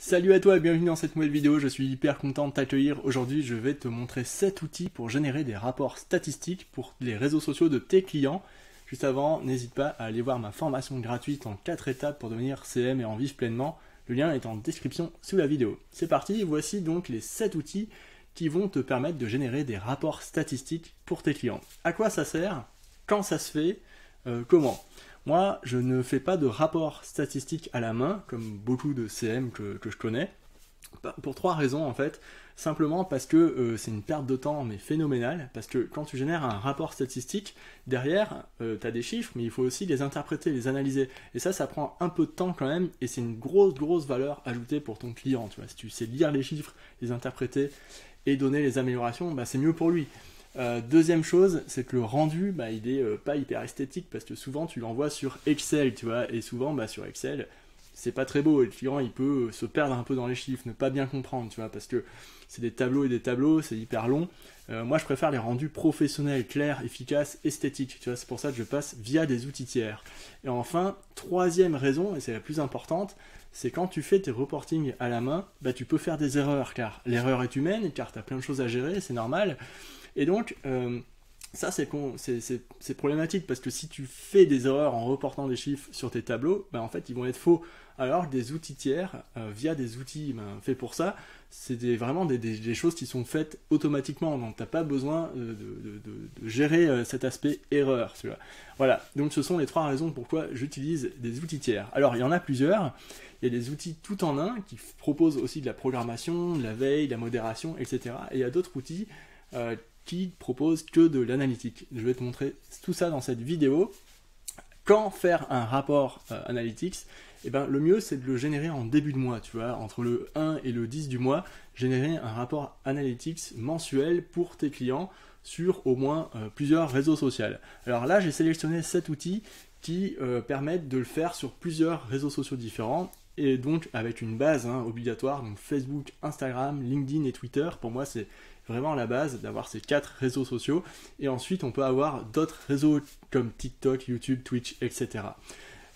Salut à toi et bienvenue dans cette nouvelle vidéo, je suis hyper content de t'accueillir. Aujourd'hui je vais te montrer 7 outils pour générer des rapports statistiques pour les réseaux sociaux de tes clients. Juste avant, n'hésite pas à aller voir ma formation gratuite en 4 étapes pour devenir CM et en vivre pleinement. Le lien est en description sous la vidéo. C'est parti, voici donc les 7 outils qui vont te permettre de générer des rapports statistiques pour tes clients. À quoi ça sert? Quand ça se fait? Comment? Moi, je ne fais pas de rapport statistique à la main, comme beaucoup de CM que je connais, pour 3 raisons en fait. Simplement parce que c'est une perte de temps mais phénoménale, parce que quand tu génères un rapport statistique, derrière, tu as des chiffres, mais il faut aussi les interpréter, les analyser. Et ça prend un peu de temps quand même, et c'est une grosse valeur ajoutée pour ton client. Tu vois, si tu sais lire les chiffres, les interpréter et donner les améliorations, c'est mieux pour lui. Deuxième chose, c'est que le rendu, il est pas hyper esthétique parce que souvent tu l'envoies sur Excel, tu vois, et souvent sur Excel, c'est pas très beau et le client il peut se perdre un peu dans les chiffres, ne pas bien comprendre, tu vois, parce que c'est des tableaux et des tableaux, c'est hyper long. Moi je préfère les rendus professionnels, clairs, efficaces, esthétiques, tu vois, c'est pour ça que je passe via des outils tiers. Et enfin, troisième raison, et c'est la plus importante, c'est quand tu fais tes reportings à la main, tu peux faire des erreurs, car l'erreur est humaine, car tu as plein de choses à gérer, c'est normal. Et donc, ça c'est problématique parce que si tu fais des erreurs en reportant des chiffres sur tes tableaux, en fait ils vont être faux. Alors que des outils tiers, via des outils faits pour ça, c'est vraiment des choses qui sont faites automatiquement. Donc tu n'as pas besoin de gérer cet aspect erreur. Tu vois. Voilà, donc ce sont les 3 raisons pourquoi j'utilise des outils tiers. Alors il y en a plusieurs. Il y a des outils tout en un qui proposent aussi de la programmation, de la veille, de la modération, etc. Et il y a d'autres outils qui propose que de l'analytique. Je vais te montrer tout ça dans cette vidéo. Quand faire un rapport analytics? Le mieux c'est de le générer en début de mois, tu vois, entre le 1 et le 10 du mois, générer un rapport analytics mensuel pour tes clients sur au moins plusieurs réseaux sociaux. Alors là j'ai sélectionné 7 outils qui permettent de le faire sur plusieurs réseaux sociaux différents et donc avec une base obligatoire, donc Facebook, Instagram, LinkedIn et Twitter. Pour moi c'est vraiment la base d'avoir ces 4 réseaux sociaux, et ensuite on peut avoir d'autres réseaux comme TikTok, YouTube, Twitch, etc.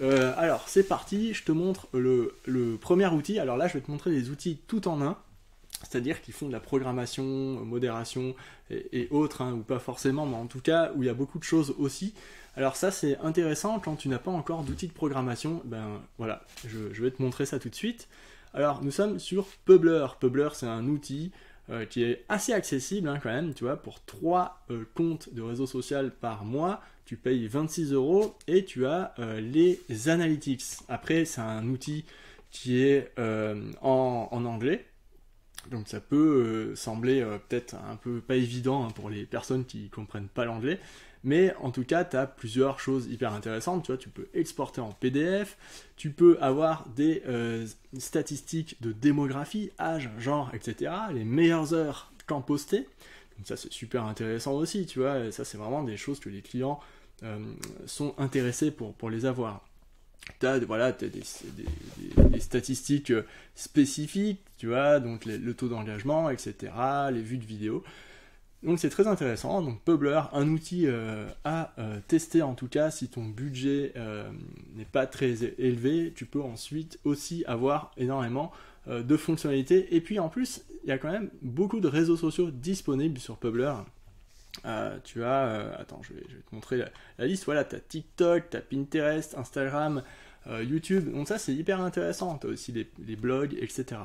Alors c'est parti, je te montre le premier outil. Alors là je vais te montrer des outils tout en un, c'est-à-dire qui font de la programmation, modération et autres, ou pas forcément, mais en tout cas où il y a beaucoup de choses aussi. Alors ça c'est intéressant quand tu n'as pas encore d'outils de programmation. Voilà, je vais te montrer ça tout de suite. Alors nous sommes sur Publer. Publer c'est un outil qui est assez accessible quand même, tu vois, pour 3 comptes de réseau social par mois, tu payes 26 € et tu as les analytics. Après, c'est un outil qui est en anglais, donc ça peut sembler peut-être un peu pas évident pour les personnes qui comprennent pas l'anglais, mais en tout cas, tu as plusieurs choses hyper intéressantes. Tu vois, tu peux exporter en PDF, tu peux avoir des statistiques de démographie, âge, genre, etc., les meilleures heures quand poster. Donc ça, c'est super intéressant aussi, tu vois, et ça, c'est vraiment des choses que les clients sont intéressés pour les avoir. Tu as des statistiques spécifiques, tu vois, donc le taux d'engagement, etc., les vues de vidéos. Donc c'est très intéressant. Donc Publer, un outil à tester en tout cas si ton budget n'est pas très élevé. Tu peux ensuite aussi avoir énormément de fonctionnalités. Et puis en plus, il y a quand même beaucoup de réseaux sociaux disponibles sur Publer. Tu as, attends, je vais te montrer la liste. Voilà, tu as TikTok, tu as Pinterest, Instagram, YouTube. Donc ça c'est hyper intéressant. Tu as aussi les blogs, etc.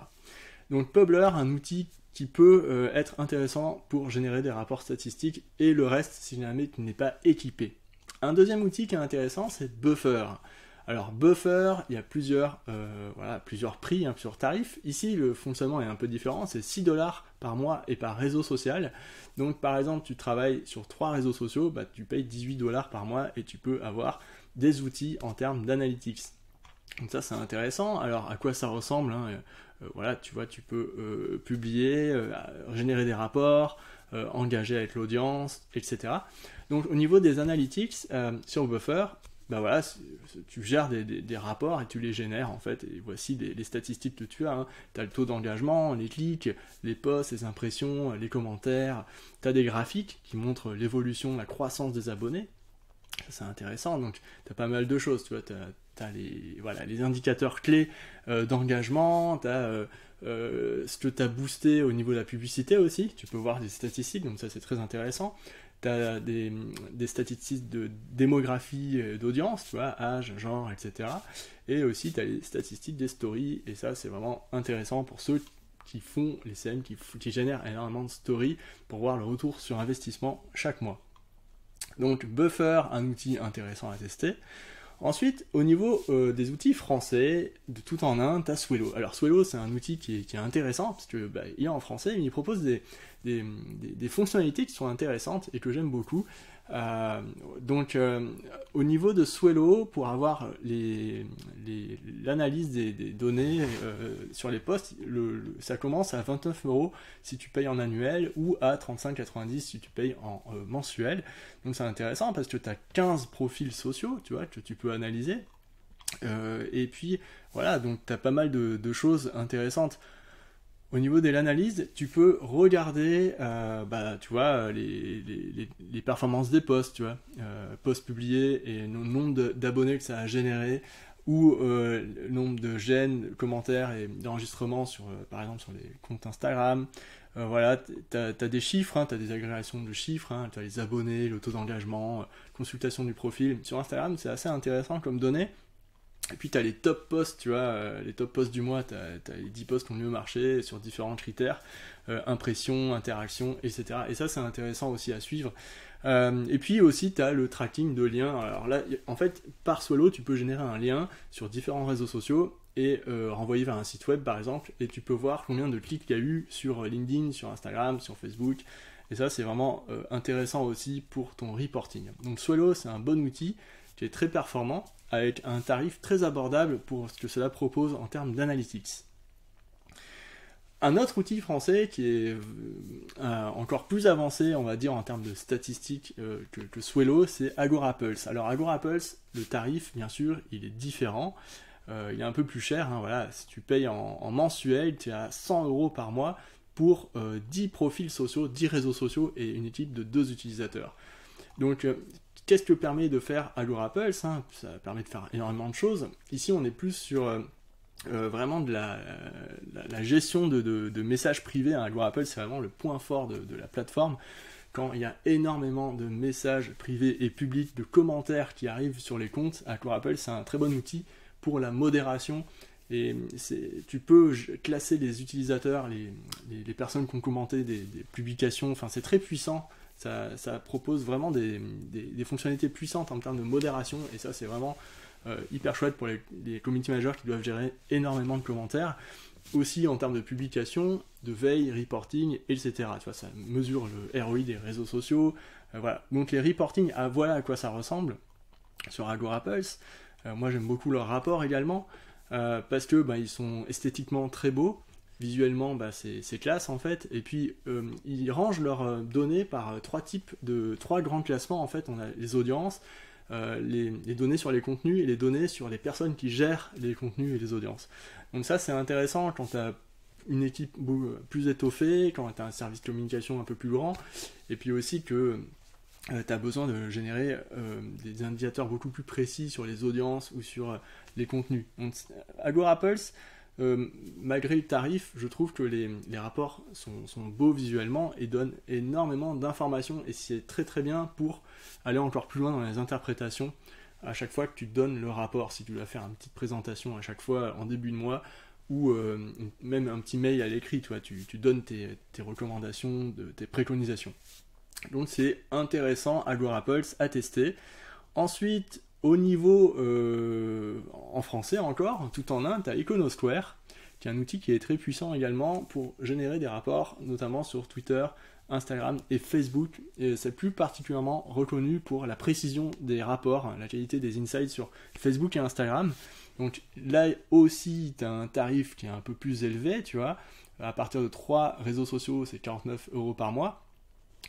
Donc Publer, un outil qui peut être intéressant pour générer des rapports statistiques, et le reste si jamais tu n'es pas équipé. Un deuxième outil qui est intéressant, c'est Buffer. Alors Buffer, il y a plusieurs prix, plusieurs tarifs. Ici le fonctionnement est un peu différent, c'est 6 $ par mois et par réseau social. Donc par exemple tu travailles sur 3 réseaux sociaux, tu payes 18 $ par mois et tu peux avoir des outils en termes d'analytics. Donc ça c'est intéressant. Alors à quoi ça ressemble voilà, tu vois, tu peux publier, générer des rapports, engager avec l'audience, etc. Donc au niveau des analytics sur Buffer, voilà, tu gères des rapports et tu les génères en fait. Et voici les statistiques que tu as. Tu as le taux d'engagement, les clics, les posts, les impressions, les commentaires. Tu as des graphiques qui montrent l'évolution, la croissance des abonnés. Ça, c'est intéressant. Donc, tu as pas mal de choses. Tu vois, tu as les indicateurs clés d'engagement, tu as ce que tu as boosté au niveau de la publicité aussi. Tu peux voir des statistiques, donc ça, c'est très intéressant. Tu as des statistiques de démographie d'audience, tu vois, âge, genre, etc. Et aussi, tu as les statistiques des stories, et ça, c'est vraiment intéressant pour ceux qui font les CM, qui génèrent énormément de stories pour voir le retour sur investissement chaque mois. Donc Buffer, un outil intéressant à tester. Ensuite, au niveau des outils français, de tout en un, tu as Swello. Alors Swello, c'est un outil qui est intéressant, parce que il est en français, mais il propose des fonctionnalités qui sont intéressantes et que j'aime beaucoup. Donc au niveau de Swello, pour avoir l'analyse des données sur les posts, ça commence à 29 € si tu payes en annuel ou à 35,90 si tu payes en mensuel. Donc c'est intéressant parce que tu as 15 profils sociaux, tu vois, que tu peux analyser. Et puis voilà, donc tu as pas mal de choses intéressantes. Au niveau de l'analyse, tu peux regarder, tu vois, les performances des posts, tu vois, posts publiés et le nombre d'abonnés que ça a généré, ou le nombre de j'aime, commentaires et d'enregistrements par exemple sur les comptes Instagram. Voilà, tu as des chiffres, hein, tu as des agrégations de chiffres, hein, tu as les abonnés, le taux d'engagement, consultation du profil. Sur Instagram, c'est assez intéressant comme données. Et puis tu as les top posts, tu vois, les top posts du mois, tu as les 10 posts qui ont mieux marché sur différents critères, impression, interaction, etc. Et ça, c'est intéressant aussi à suivre. Et puis aussi, tu as le tracking de liens. Alors là, en fait, par Swello, tu peux générer un lien sur différents réseaux sociaux et renvoyer vers un site web, par exemple, et tu peux voir combien de clics il y a eu sur LinkedIn, sur Instagram, sur Facebook. Et ça, c'est vraiment intéressant aussi pour ton reporting. Donc Swello, c'est un bon outil qui est très performant, avec un tarif très abordable pour ce que cela propose en termes d'analytics. Un autre outil français qui est encore plus avancé, on va dire, en termes de statistiques que Swello, c'est AgoraPulse. Alors AgoraPulse, le tarif, bien sûr, il est différent. Il est un peu plus cher. Hein, voilà. Si tu payes en mensuel, tu es à 100 € par mois pour 10 profils sociaux, 10 réseaux sociaux et une équipe de 2 utilisateurs. Donc, qu'est-ce que permet de faire AgoraPulse, hein? Ça permet de faire énormément de choses. Ici, on est plus sur vraiment de la gestion de messages privés. Hein. AgoraPulse, c'est vraiment le point fort de la plateforme. Quand il y a énormément de messages privés et publics, de commentaires qui arrivent sur les comptes, AgoraPulse, c'est un très bon outil pour la modération. Et tu peux classer les utilisateurs, les personnes qui ont commenté des publications. Enfin, c'est très puissant. Ça propose vraiment des fonctionnalités puissantes en termes de modération, et ça c'est vraiment hyper chouette pour les community managers qui doivent gérer énormément de commentaires. Aussi en termes de publication, de veille, reporting, etc. Tu vois, ça mesure le ROI des réseaux sociaux. Voilà. Donc les reporting, voilà à quoi ça ressemble sur AgoraPulse. Moi j'aime beaucoup leurs rapports également, parce que ils sont esthétiquement très beaux. Visuellement, c'est classe en fait, et puis ils rangent leurs données par trois grands classements en fait. On a les audiences, les données sur les contenus et les données sur les personnes qui gèrent les contenus et les audiences. Donc ça c'est intéressant quand tu as une équipe plus étoffée, quand tu as un service de communication un peu plus grand, et puis aussi que tu as besoin de générer des indicateurs beaucoup plus précis sur les audiences ou sur les contenus. Donc AgoraPulse, malgré le tarif, je trouve que les rapports sont beaux visuellement et donnent énormément d'informations, et c'est très très bien pour aller encore plus loin dans les interprétations à chaque fois que tu donnes le rapport. Si tu dois faire une petite présentation à chaque fois en début de mois, ou même un petit mail à l'écrit, tu donnes tes recommandations, tes préconisations. Donc c'est intéressant, AgoraPulse à tester. Ensuite, au niveau, en français encore, tout en un, tu as Iconosquare, qui est un outil qui est très puissant également pour générer des rapports, notamment sur Twitter, Instagram et Facebook. Et c'est plus particulièrement reconnu pour la précision des rapports, la qualité des insights sur Facebook et Instagram. Donc là aussi, tu as un tarif qui est un peu plus élevé, tu vois. À partir de 3 réseaux sociaux, c'est 49 € par mois.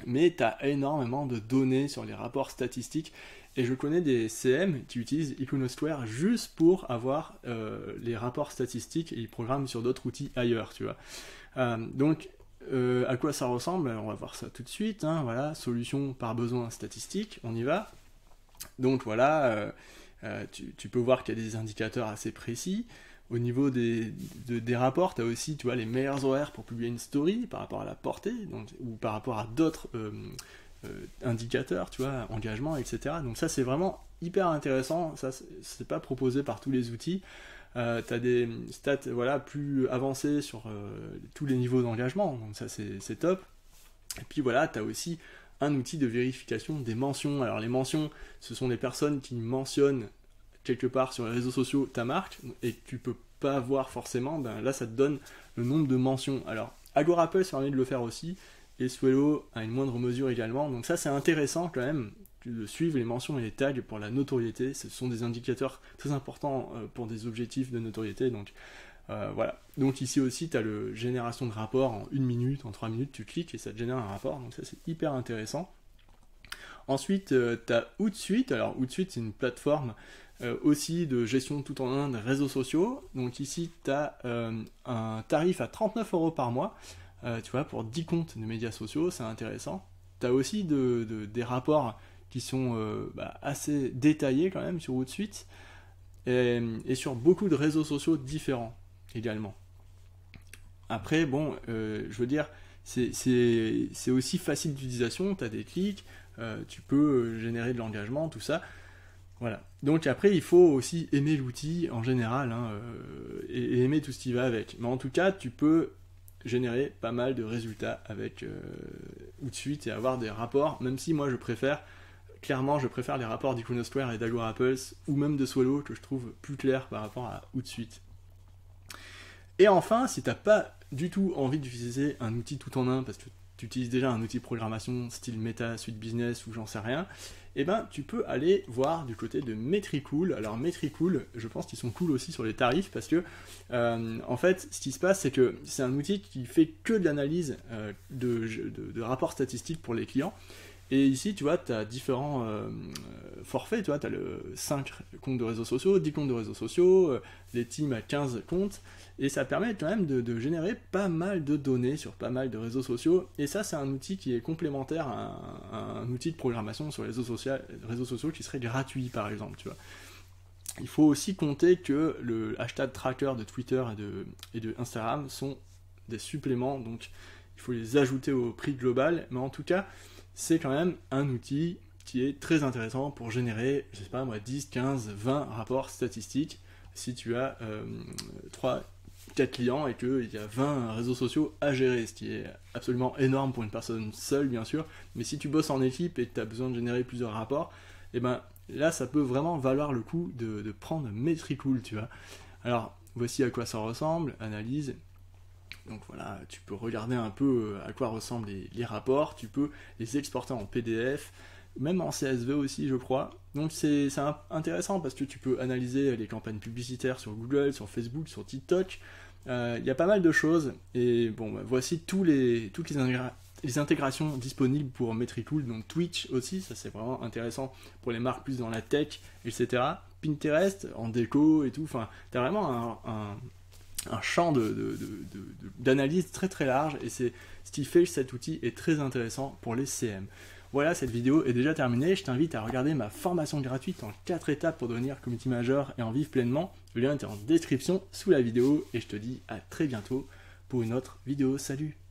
Mais tu as énormément de données sur les rapports statistiques. Et je connais des CM qui utilisent Iconosquare juste pour avoir les rapports statistiques, et ils programment sur d'autres outils ailleurs, tu vois. Donc, à quoi ça ressemble? On va voir ça tout de suite. Hein, voilà, solution par besoin statistique, on y va. Donc voilà, tu peux voir qu'il y a des indicateurs assez précis. Au niveau des rapports, tu as aussi, tu vois, les meilleurs horaires pour publier une story par rapport à la portée, donc, ou par rapport à d'autres indicateurs, tu vois, engagement, etc. Donc ça, c'est vraiment hyper intéressant. Ça, c'est pas proposé par tous les outils. Tu as des stats, voilà, plus avancées sur tous les niveaux d'engagement, donc ça, c'est top. Et puis voilà, tu as aussi un outil de vérification des mentions. Alors les mentions, ce sont les personnes qui mentionnent quelque part sur les réseaux sociaux ta marque et que tu peux pas voir forcément, ben là ça te donne le nombre de mentions. Alors Agorapulse permet de le faire aussi et Swello à une moindre mesure également, donc ça c'est intéressant quand même de suivre les mentions et les tags pour la notoriété. Ce sont des indicateurs très importants pour des objectifs de notoriété, donc voilà. Donc ici aussi tu as le génération de rapport en 1 minute, en 3 minutes tu cliques et ça te génère un rapport, donc ça c'est hyper intéressant. Ensuite tu as Hootsuite. Alors Hootsuite c'est une plateforme aussi de gestion tout en un des réseaux sociaux. Donc ici tu as un tarif à 39 € par mois, tu vois, pour 10 comptes de médias sociaux, c'est intéressant. Tu as aussi des rapports qui sont assez détaillés quand même sur Hootsuite et sur beaucoup de réseaux sociaux différents également. Après, bon, je veux dire, c'est aussi facile d'utilisation, tu as des clics, tu peux générer de l'engagement, tout ça. Voilà. Donc après, il faut aussi aimer l'outil en général, hein, et aimer tout ce qui va avec. Mais en tout cas, tu peux générer pas mal de résultats avec Hootsuite et avoir des rapports, même si moi je préfère les rapports d'Iconosquare et d'Agorapulse, ou même de Swello, que je trouve plus clairs par rapport à Hootsuite. Et enfin, si tu n'as pas du tout envie d'utiliser un outil tout en un, parce que tu utilises déjà un outil de programmation style Meta, Suite Business ou j'en sais rien, eh ben, tu peux aller voir du côté de Metricool. Alors Metricool, je pense qu'ils sont cool aussi sur les tarifs, parce que en fait, ce qui se passe, c'est que c'est un outil qui fait que de l'analyse de rapports statistiques pour les clients. Et ici, tu vois, tu as différents forfaits, tu vois, tu as le 5 comptes de réseaux sociaux, 10 comptes de réseaux sociaux, les teams à 15 comptes, et ça permet quand même de générer pas mal de données sur pas mal de réseaux sociaux, et ça, c'est un outil qui est complémentaire à un outil de programmation sur les réseaux sociaux qui serait gratuit, par exemple, tu vois. Il faut aussi compter que le hashtag tracker de Twitter et de Instagram sont des suppléments, donc il faut les ajouter au prix global, mais en tout cas, c'est quand même un outil qui est très intéressant pour générer, je sais pas moi, 10, 15, 20 rapports statistiques si tu as 3-4 clients et qu'il y a 20 réseaux sociaux à gérer, ce qui est absolument énorme pour une personne seule, bien sûr, mais si tu bosses en équipe et que tu as besoin de générer plusieurs rapports, et ben là, ça peut vraiment valoir le coup de prendre Metricool, tu vois. Alors, voici à quoi ça ressemble, analyse. Donc voilà, tu peux regarder un peu à quoi ressemblent les rapports, tu peux les exporter en PDF, même en CSV aussi, je crois. Donc c'est intéressant parce que tu peux analyser les campagnes publicitaires sur Google, sur Facebook, sur TikTok. Il y a pas mal de choses. Et bon, voici toutes les intégrations disponibles pour Metricool, donc Twitch aussi, ça c'est vraiment intéressant pour les marques plus dans la tech, etc. Pinterest, en déco et tout, enfin, t'as vraiment un champ d'analyse très très large, et c'est ce qui fait que cet outil est très intéressant pour les CM. Voilà, cette vidéo est déjà terminée. Je t'invite à regarder ma formation gratuite en 4 étapes pour devenir community manager et en vivre pleinement. Le lien est en description sous la vidéo, et je te dis à très bientôt pour une autre vidéo. Salut!